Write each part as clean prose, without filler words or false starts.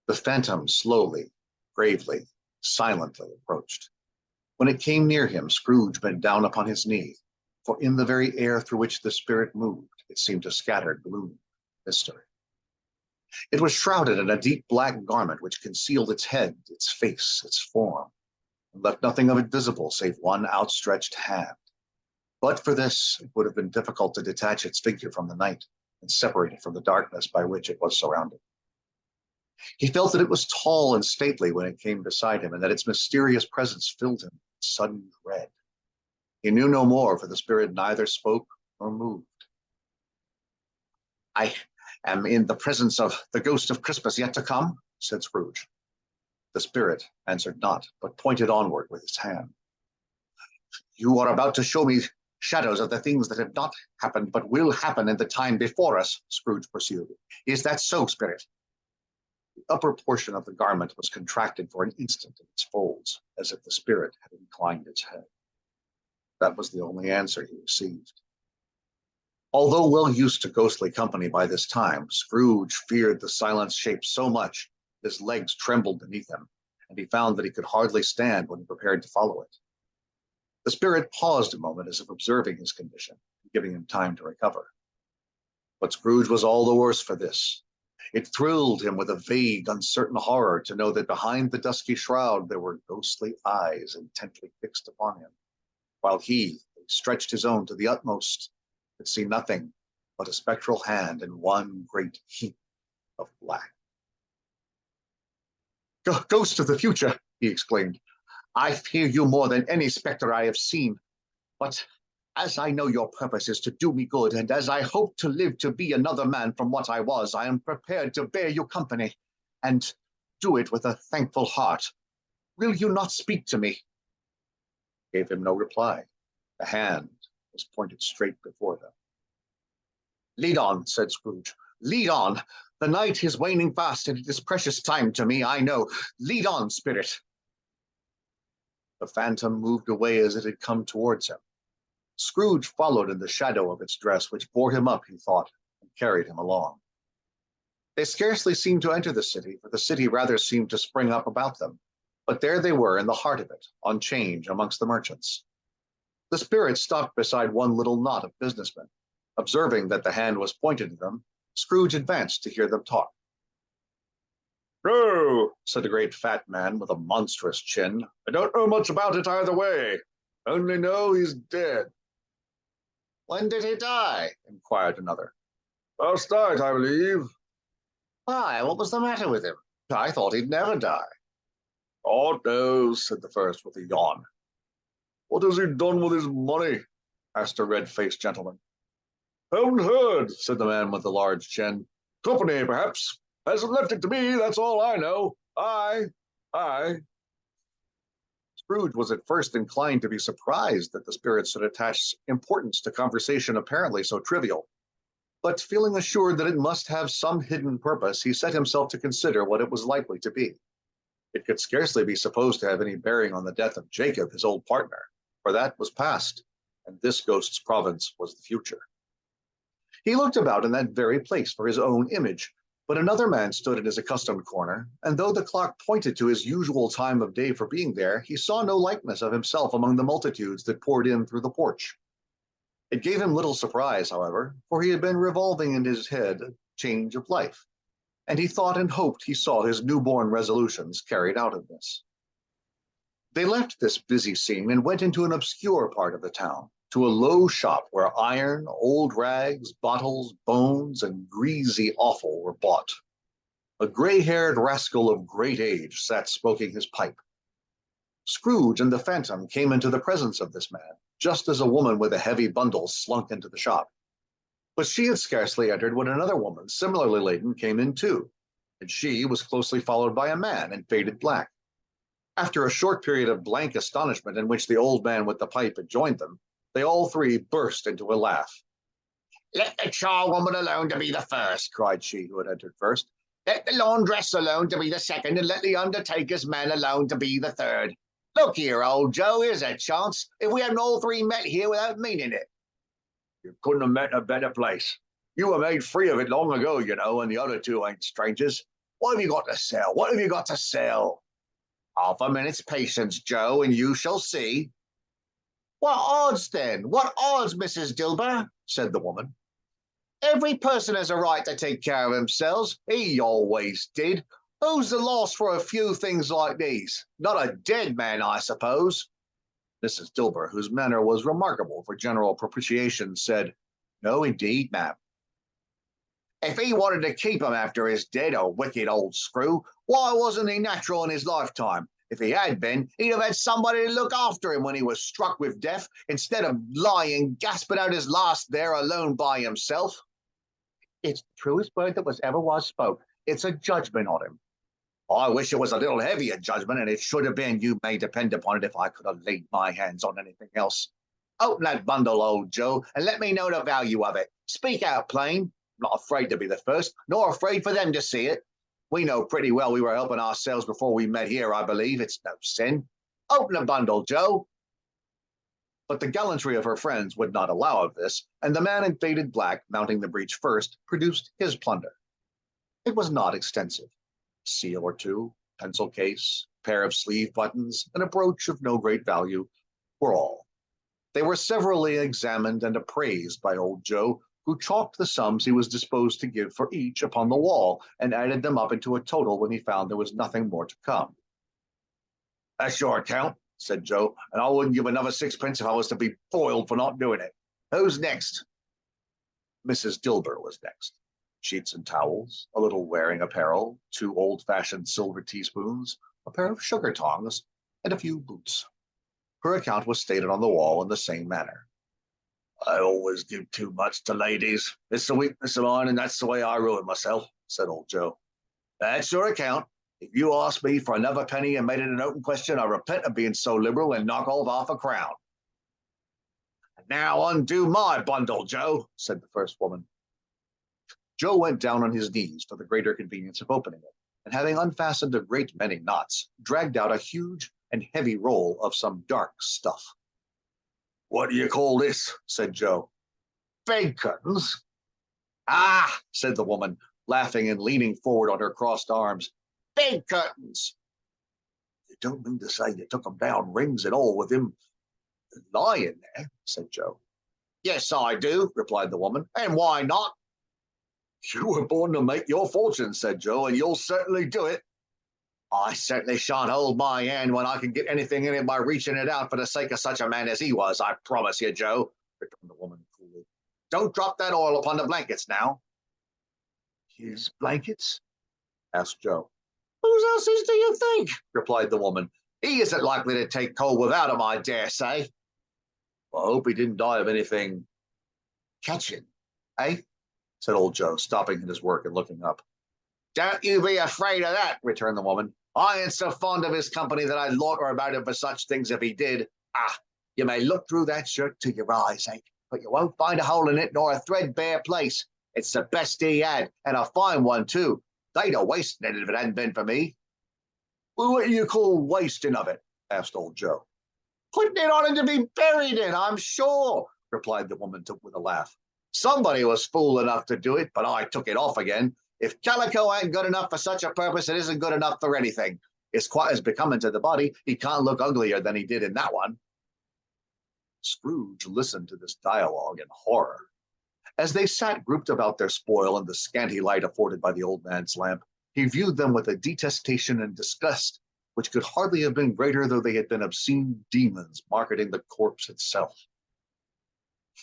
The phantom slowly, gravely, silently approached. When it came near him, Scrooge bent down upon his knee, for in the very air through which the spirit moved, it seemed to scatter gloom, mystery. It was shrouded in a deep black garment which concealed its head, its face, its form, and left nothing of it visible save one outstretched hand. But for this, it would have been difficult to detach its figure from the night and separate it from the darkness by which it was surrounded. He felt that it was tall and stately when it came beside him, and that its mysterious presence filled him with sudden dread. He knew no more, for the spirit neither spoke nor moved. "I am in the presence of the ghost of Christmas yet to come," said Scrooge. The spirit answered not, but pointed onward with his hand. "You are about to show me shadows of the things that have not happened, but will happen in the time before us," Scrooge pursued. "Is that so, spirit?" The upper portion of the garment was contracted for an instant in its folds, as if the spirit had inclined its head. That was the only answer he received. Although well used to ghostly company by this time, Scrooge feared the silent shape so much his legs trembled beneath him, and he found that he could hardly stand when he prepared to follow it. The spirit paused a moment as if observing his condition, giving him time to recover. But Scrooge was all the worse for this. It thrilled him with a vague, uncertain horror to know that behind the dusky shroud there were ghostly eyes intently fixed upon him, while he stretched his own to the utmost, could see nothing but a spectral hand in one great heap of black. "Ghost of the future," he exclaimed, "I fear you more than any spectre I have seen. But as I know your purpose is to do me good, and as I hope to live to be another man from what I was, I am prepared to bear you company, and do it with a thankful heart. Will you not speak to me?" He gave him no reply. The hand was pointed straight before them. "Lead on," said Scrooge. "Lead on. The night is waning fast, and it is precious time to me, I know. Lead on, spirit." The phantom moved away as it had come towards him. Scrooge followed in the shadow of its dress, which bore him up, he thought, and carried him along. They scarcely seemed to enter the city, for the city rather seemed to spring up about them. But there they were in the heart of it, on 'change amongst the merchants. The spirit stopped beside one little knot of businessmen. Observing that the hand was pointed to them, Scrooge advanced to hear them talk. "No," said a great fat man with a monstrous chin. "I don't know much about it either way. Only know he's dead." "When did he die?" inquired another. "Last night, I believe." "Why, what was the matter with him? I thought he'd never die." "God knows," said the first with a yawn. "What has he done with his money?" asked a red-faced gentleman. "Haven't heard," said the man with the large chin. "Company, perhaps. Hasn't left it to me, that's all I know. Aye. Scrooge was at first inclined to be surprised that the spirit should attach importance to conversation apparently so trivial. But feeling assured that it must have some hidden purpose, he set himself to consider what it was likely to be. It could scarcely be supposed to have any bearing on the death of Jacob, his old partner, for that was past, and this ghost's province was the future. He looked about in that very place for his own image, but another man stood in his accustomed corner, and though the clock pointed to his usual time of day for being there, he saw no likeness of himself among the multitudes that poured in through the porch. It gave him little surprise, however, for he had been revolving in his head a change of life, and he thought and hoped he saw his newborn resolutions carried out in this. They left this busy scene and went into an obscure part of the town, to a low shop where iron, old rags, bottles, bones, and greasy offal were bought. A gray-haired rascal of great age sat smoking his pipe. Scrooge and the phantom came into the presence of this man, just as a woman with a heavy bundle slunk into the shop. But she had scarcely entered when another woman, similarly laden, came in too, and she was closely followed by a man in faded black. After a short period of blank astonishment in which the old man with the pipe had joined them, they all three burst into a laugh. "Let the charwoman alone to be the first," cried she who had entered first. "Let the laundress alone to be the second, and let the undertaker's man alone to be the third. Look here, old Joe, here's a chance. If we hadn't all three met here without meaning it." "You couldn't have met a better place. You were made free of it long ago, you know, and the other two ain't strangers. What have you got to sell? What have you got to sell? Half a minute's patience, Joe, and you shall see. What odds, then? What odds, Mrs. Dilber? Said the woman. Every person has a right to take care of themselves. He always did. Who's the loss for a few things like these? Not a dead man, I suppose. Mrs. Dilber, whose manner was remarkable for general propitiation, said, No, indeed, ma'am. If he wanted to keep him after his dead, a wicked old screw, why wasn't he natural in his lifetime? If he had been, he'd have had somebody to look after him when he was struck with death, instead of lying, gasping out his last there alone by himself. It's the truest word that ever was spoke. It's a judgment on him. I wish it was a little heavier judgment, and it should have been, you may depend upon it, if I could have laid my hands on anything else. Open that bundle, old Joe, and let me know the value of it. Speak out plain. Not afraid to be the first, nor afraid for them to see it. We know pretty well we were helping ourselves before we met here, I believe. It's no sin. Open the bundle, Joe. But the gallantry of her friends would not allow of this, and the man in faded black, mounting the breach first, produced his plunder. It was not extensive. A seal or two, pencil case, pair of sleeve buttons, and a brooch of no great value were all. They were severally examined and appraised by old Joe, who chalked the sums he was disposed to give for each upon the wall, and added them up into a total when he found there was nothing more to come. That's your account, said Joe, and I wouldn't give another sixpence if I was to be boiled for not doing it. Who's next? Mrs. Dilber was next. Sheets and towels, a little wearing apparel, 2 old-fashioned silver teaspoons, a pair of sugar tongs, and a few boots. Her account was stated on the wall in the same manner. I always give too much to ladies. It's a weakness of mine, and that's the way I ruin myself, said old Joe. That's your account. If you asked me for another penny and made it an open question, I repent of being so liberal and knock off half a crown. Now undo my bundle, Joe, said the first woman. Joe went down on his knees for the greater convenience of opening it, and having unfastened a great many knots, dragged out a huge and heavy roll of some dark stuff. What do you call this? Said Joe. Bed curtains. Ah, said the woman, laughing and leaning forward on her crossed arms. Bed curtains. You don't mean to say you took 'em down, rings and all, with him lying there, said Joe. Yes, I do, replied the woman, and why not? You were born to make your fortune, said Joe, and you'll certainly do it. I certainly shan't hold my hand when I can get anything in it by reaching it out for the sake of such a man as he was, I promise you, Joe, returned the woman coolly. Don't drop that oil upon the blankets now. His blankets? Asked Joe. Whose else's do you think? Replied the woman. He isn't likely to take cold without 'em, I dare say. I hope he didn't die of anything catching, eh? Said old Joe, stopping in his work and looking up. Don't you be afraid of that, returned the woman. I ain't so fond of his company that I'd loiter about him for such things if he did. Ah, you may look through that shirt till your eyes ache, but you won't find a hole in it nor a threadbare place. It's the best he had, and a fine one, too. They'd have wasted it if it hadn't been for me. Well, what do you call wasting of it? Asked old Joe. Putting it on him to be buried in, I'm sure, replied the woman with a laugh. Somebody was fool enough to do it, but I took it off again. If calico ain't good enough for such a purpose, it isn't good enough for anything. It's quite as becoming to the body. He can't look uglier than he did in that one. Scrooge listened to this dialogue in horror. As they sat grouped about their spoil in the scanty light afforded by the old man's lamp, he viewed them with a detestation and disgust which could hardly have been greater though they had been obscene demons marketing the corpse itself.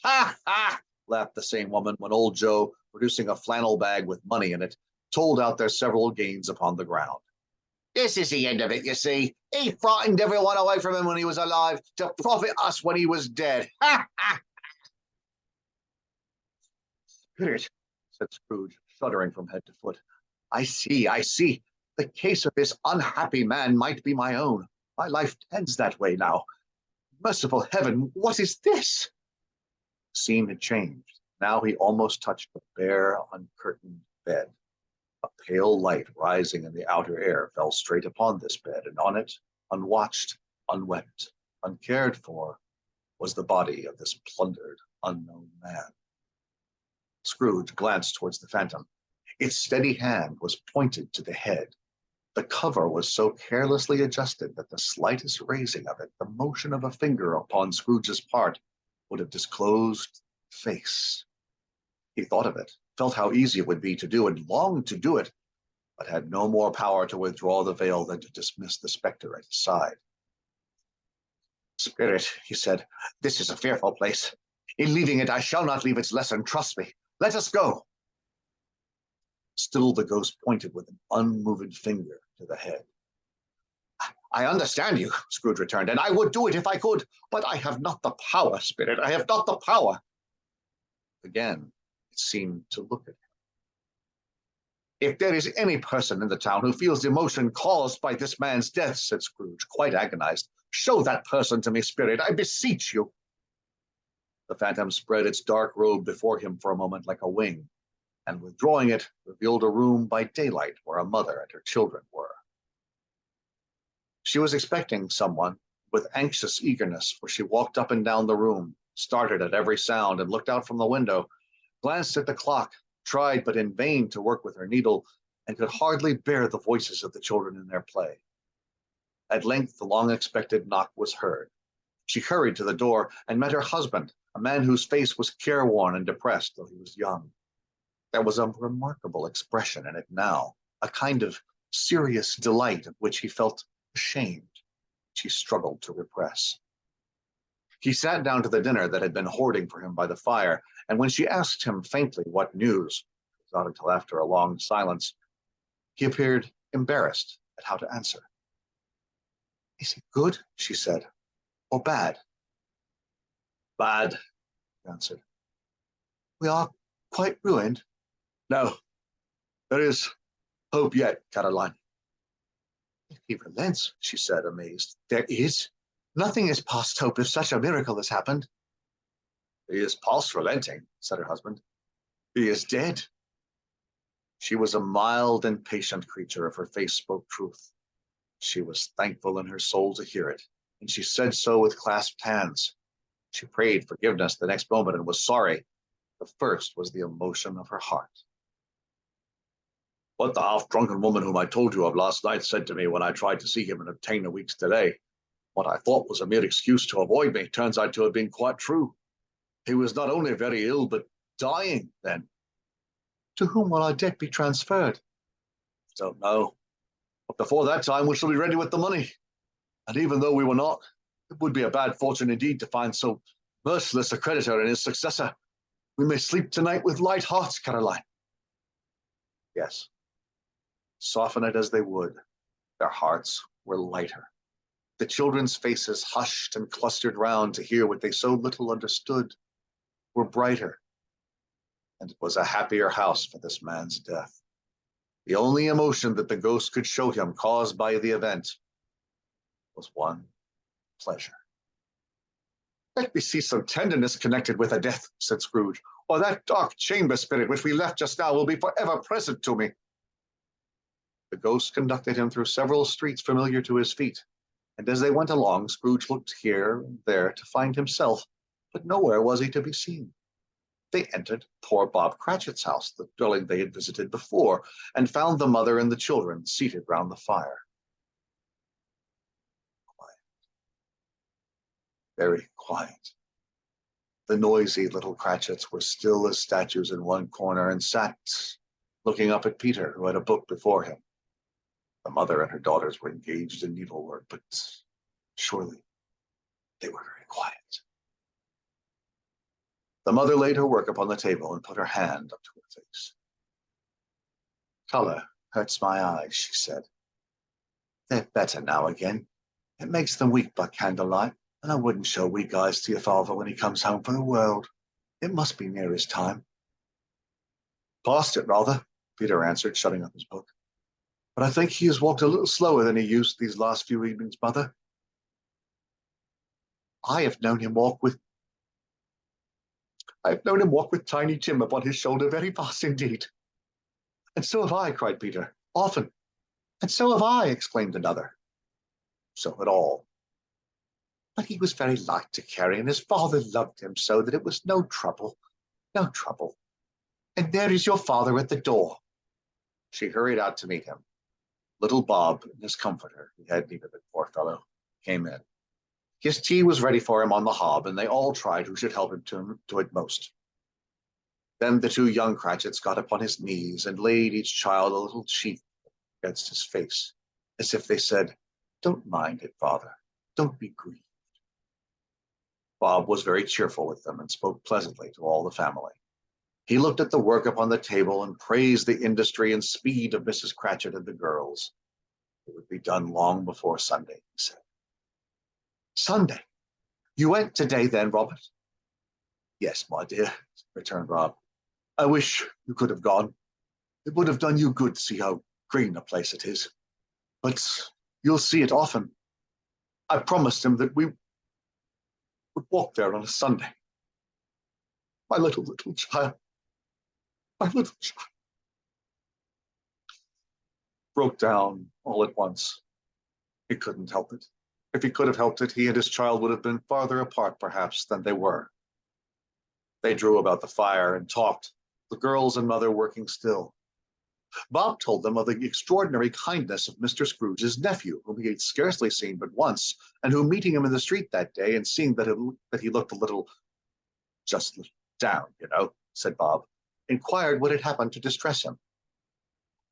Ha, ha! Laughed the same woman when old Joe, producing a flannel bag with money in it, told out their several gains upon the ground. This is the end of it, you see. He frightened everyone away from him when he was alive to profit us when he was dead. Ha, ha! Spirit, said Scrooge, shuddering from head to foot. I see, I see. The case of this unhappy man might be my own. My life tends that way now. Merciful heaven, what is this? The scene had changed. Now he almost touched the bare, uncurtained bed. A pale light rising in the outer air fell straight upon this bed, and on it, unwatched, unwept, uncared for, was the body of this plundered, unknown man. Scrooge glanced towards the phantom. Its steady hand was pointed to the head. The cover was so carelessly adjusted that the slightest raising of it, the motion of a finger upon Scrooge's part, would have disclosed the face. He thought of it, felt how easy it would be to do, and longed to do it, but had no more power to withdraw the veil than to dismiss the spectre at his side. "Spirit," he said, "this is a fearful place. In leaving it, I shall not leave its lesson, trust me. Let us go." Still the ghost pointed with an unmoved finger to the head. "I understand you," Scrooge returned, "and I would do it if I could, but I have not the power, Spirit, I have not the power." Again, it seemed to look at him. "If there is any person in the town who feels emotion caused by this man's death," said Scrooge, quite agonized, "show that person to me, Spirit, I beseech you." The phantom spread its dark robe before him for a moment like a wing, and withdrawing it, revealed a room by daylight where a mother and her children were. She was expecting someone with anxious eagerness, for she walked up and down the room, started at every sound, and looked out from the window, glanced at the clock, tried but in vain to work with her needle, and could hardly bear the voices of the children in their play. At length the long-expected knock was heard. She hurried to the door and met her husband, a man whose face was careworn and depressed, though he was young. There was a remarkable expression in it now, a kind of serious delight of which he felt ashamed, which he struggled to repress. He sat down to the dinner that had been hoarding for him by the fire, and when she asked him faintly what news, not until after a long silence, he appeared embarrassed at how to answer. "Is it good," she said, "or bad?" "Bad," he answered. "We are quite ruined?" "No, there is hope yet, Caroline." "If he relents," she said, amazed. "There is? Nothing is past hope if such a miracle has happened." "He is past relenting," said her husband. "He is dead." She was a mild and patient creature if her face spoke truth. She was thankful in her soul to hear it, and she said so with clasped hands. She prayed forgiveness the next moment and was sorry. The first was the emotion of her heart. "What the half-drunken woman whom I told you of last night said to me when I tried to see him and obtain a week's delay, what I thought was a mere excuse to avoid me, turns out to have been quite true. He was not only very ill, but dying then." "To whom will our debt be transferred?" "I don't know. But before that time we shall be ready with the money. And even though we were not, it would be a bad fortune indeed to find so merciless a creditor and his successor. We may sleep tonight with light hearts, Caroline." Yes. Soften it as they would, their hearts were lighter. The children's faces, hushed and clustered round to hear what they so little understood, were brighter. And it was a happier house for this man's death. The only emotion that the ghost could show him caused by the event was one pleasure. "Let me see some tenderness connected with a death," said Scrooge, "or that dark chamber spirit which we left just now will be forever present to me." The ghost conducted him through several streets familiar to his feet, and as they went along, Scrooge looked here and there to find himself, but nowhere was he to be seen. They entered poor Bob Cratchit's house, the dwelling they had visited before, and found the mother and the children seated round the fire. Quiet. Very quiet. The noisy little Cratchits were still as statues in one corner and sat looking up at Peter, who had a book before him. The mother and her daughters were engaged in needlework, but surely they were very quiet. The mother laid her work upon the table and put her hand up to her face. "Color hurts my eyes," she said. "They're better now again. It makes them weak by candlelight, and I wouldn't show weak eyes to your father when he comes home for the world. It must be near his time." "Past it, rather," Peter answered, shutting up his book. "But I think he has walked a little slower than he used these last few evenings, Mother. I have known him walk with Tiny Tim upon his shoulder very fast indeed." "And so have I," cried Peter. "Often." "And so have I," exclaimed another. So had all. But he was very light to carry, and his father loved him so that it was no trouble, no trouble. And there is your father at the door." She hurried out to meet him. Little Bob, in his comforter, he had need of it, poor fellow, came in. His tea was ready for him on the hob, and they all tried who should help him to it most. Then the two young Cratchits got upon his knees and laid each child a little cheek against his face, as if they said, "Don't mind it, father. Don't be grieved." Bob was very cheerful with them and spoke pleasantly to all the family. He looked at the work upon the table and praised the industry and speed of Mrs. Cratchit and the girls. It would be done long before Sunday, he said. "Sunday? You went today then, Robert?" "Yes, my dear," returned Rob. "I wish you could have gone. It would have done you good to see how green a place it is. But you'll see it often. I promised him that we would walk there on a Sunday. My little child. My little child." Broke down all at once. He couldn't help it. If he could have helped it, he and his child would have been farther apart, perhaps, than they were. They drew about the fire and talked, the girls and mother working still. Bob told them of the extraordinary kindness of Mr. Scrooge's nephew, whom he had scarcely seen but once, and who, meeting him in the street that day and seeing that he looked a little, just down, said Bob, inquired what had happened to distress him.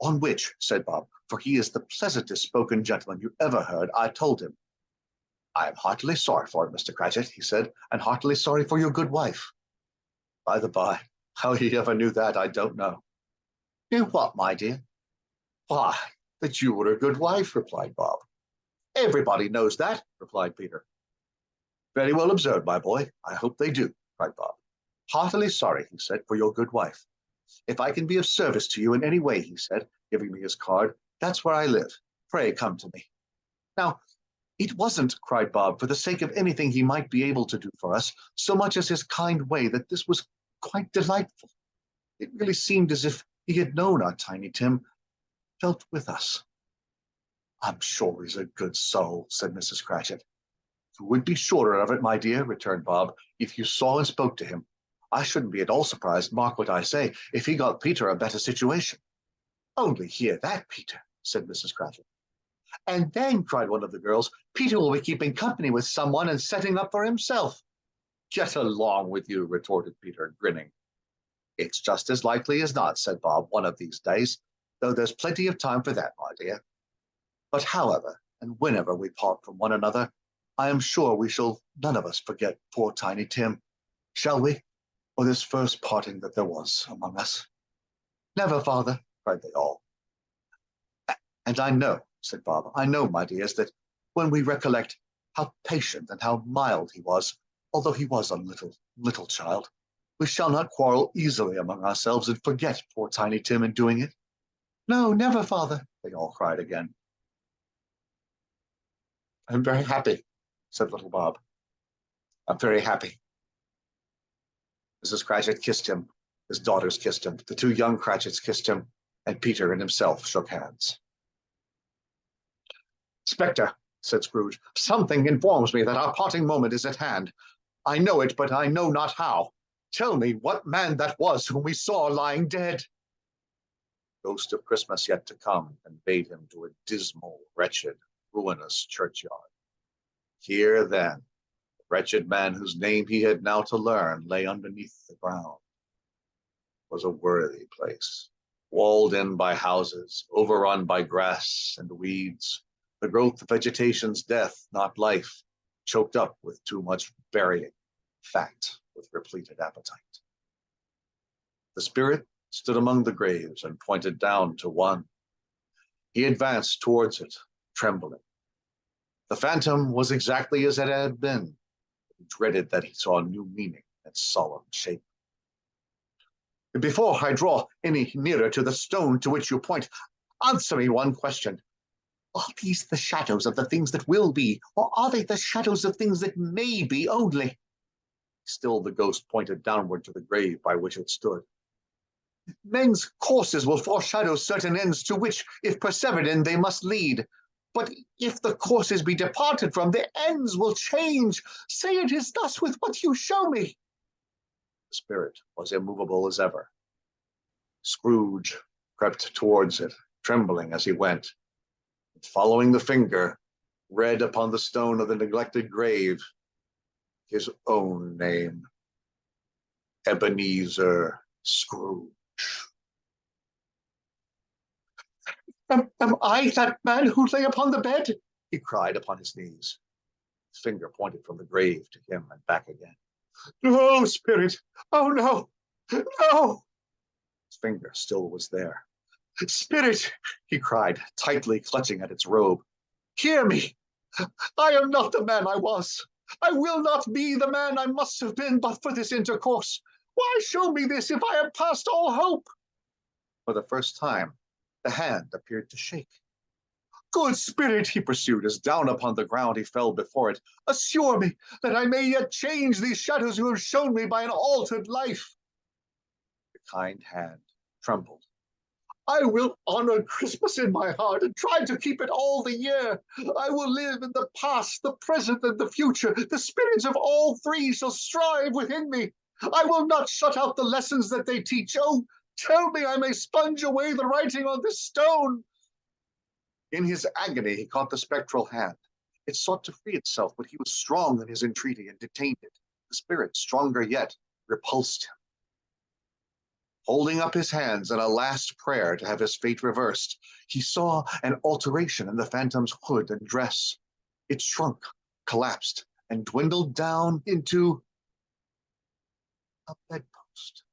"On which," said Bob, "for he is the pleasantest spoken gentleman you ever heard, I told him, 'I am heartily sorry for it, Mr. Cratchit,' he said, 'and heartily sorry for your good wife.' By the by, how he ever knew that, I don't know." "Knew what, my dear?" "Why, that you were a good wife," replied Bob. "Everybody knows that," replied Peter. "Very well observed, my boy. I hope they do," cried Bob. "Heartily sorry," he said, "for your good wife. If I can be of service to you in any way," he said, giving me his card, "that's where I live. Pray come to me." "Now, it wasn't," cried Bob, "for the sake of anything he might be able to do for us, so much as his kind way, that this was quite delightful. It really seemed as if he had known our Tiny Tim, felt with us." "I'm sure he's a good soul," said Mrs. Cratchit. "You would be surer of it, my dear," returned Bob, "if you saw and spoke to him. I shouldn't be at all surprised, mark what I say, if he got Peter a better situation." "Only hear that, Peter," said Mrs. Cratchit. "And then," cried one of the girls, "Peter will be keeping company with someone and setting up for himself." "Get along with you," retorted Peter, grinning. "It's just as likely as not," said Bob, "one of these days, though there's plenty of time for that, my dear. But however, and whenever we part from one another, I am sure we shall none of us forget poor Tiny Tim. Shall we? Or this first parting that there was among us?" "Never, father," cried they all. "And I know," said Bob, "I know, my dears, that when we recollect how patient and how mild he was, although he was a little child, we shall not quarrel easily among ourselves and forget poor Tiny Tim in doing it." "No, never, father," they all cried again. "I'm very happy," said little Bob. "I'm very happy." Mrs. Cratchit kissed him, his daughters kissed him, the two young Cratchits kissed him, and Peter and himself shook hands. "Spectre," said Scrooge, "something informs me that our parting moment is at hand. I know it, but I know not how. Tell me what man that was whom we saw lying dead." Ghost of Christmas yet to come conveyed him to a dismal, wretched, ruinous churchyard. Here, then, the wretched man whose name he had now to learn lay underneath the ground. It was a worthy place, walled in by houses, overrun by grass and weeds, the growth of vegetation's death, not life, choked up with too much burying, fat with repleted appetite. The spirit stood among the graves and pointed down to one. He advanced towards it, trembling. The phantom was exactly as it had been. He dreaded that he saw a new meaning in its solemn shape. "Before I draw any nearer to the stone to which you point, answer me one question. Are these the shadows of the things that will be, or are they the shadows of things that may be only?" Still the ghost pointed downward to the grave by which it stood. "Men's courses will foreshadow certain ends to which, if persevered in, they must lead. But if the courses be departed from, the ends will change. Say it is thus with what you show me." The spirit was immovable as ever. Scrooge crept towards it, trembling as he went. Following the finger, read upon the stone of the neglected grave his own name, Ebenezer Scrooge. Am I that man who lay upon the bed? He cried upon his knees. His finger pointed from the grave to him and back again. No, spirit! Oh, no! No! His finger still was there. Spirit! He cried, tightly clutching at its robe. Hear me! I am not the man I was. I will not be the man I must have been but for this intercourse. Why show me this if I am past all hope? For the first time, the hand appeared to shake. Good spirit, he pursued, as down upon the ground he fell before it, assure me that I may yet change these shadows you have shown me by an altered life. The kind hand trembled. I will honor Christmas in my heart and try to keep it all the year. I will live in the past, the present, and the future. The spirits of all three shall strive within me. I will not shut out the lessons that they teach. Oh, tell me I may sponge away the writing on this stone. In his agony, he caught the spectral hand. It sought to free itself, but he was strong in his entreaty and detained it. The spirit, stronger yet, repulsed him. Holding up his hands in a last prayer to have his fate reversed, he saw an alteration in the phantom's hood and dress. It shrunk, collapsed, and dwindled down into a bedpost.